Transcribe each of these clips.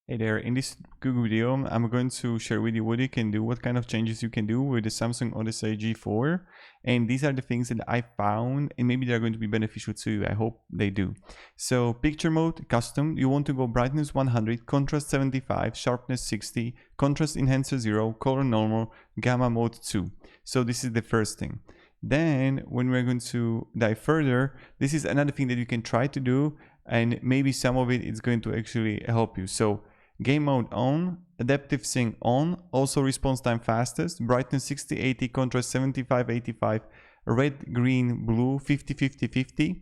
Hey there, in this Google video, I'm going to share with you what you can do, what kind of changes you can do with the Samsung Odyssey G4. And these are the things that I found, and maybe they're going to be beneficial to you. I hope they do. So picture mode, custom, you want to go brightness 100, contrast 75, sharpness 60, contrast enhancer 0, color normal, gamma mode 2. So this is the first thing. Then when we're going to dive further, this is another thing that you can try to do, and maybe some of it is going to actually help you. So game mode on, adaptive sync on, also response time fastest, brightness 60, 80, contrast 75, 85, red, green, blue, 50, 50, 50.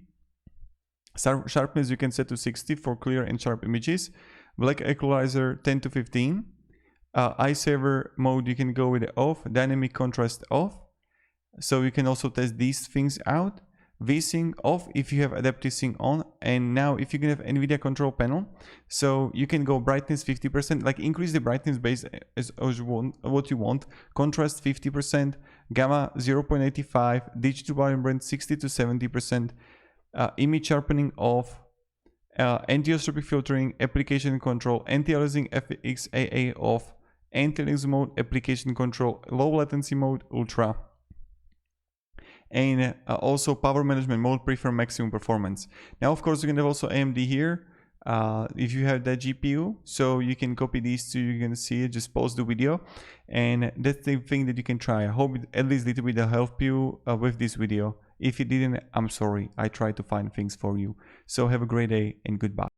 Sharpness you can set to 60 for clear and sharp images. Black equalizer 10 to 15. Eye saver mode you can go with it off, dynamic contrast off. So you can also test these things out. VSync off if you have adaptive sync on. And now if you can have NVIDIA control panel, so you can go brightness 50%, like increase the brightness based as what you want, contrast 50%, gamma 0.85, digital vibrance 60 to 70%, image sharpening off, anti-anisotropic filtering, application control, anti-aliasing FXAA off, anti-aliasing mode, application control, low latency mode, ultra. And also power management mode, prefer maximum performance. Now of course you can have also AMD here if you have that GPU, so you can copy these two. You're gonna see it, just pause the video, and that's the thing that you can try. I hope it at least a little bit help you with this video. If it didn't, I'm sorry, I tried to find things for you. So have a great day and goodbye.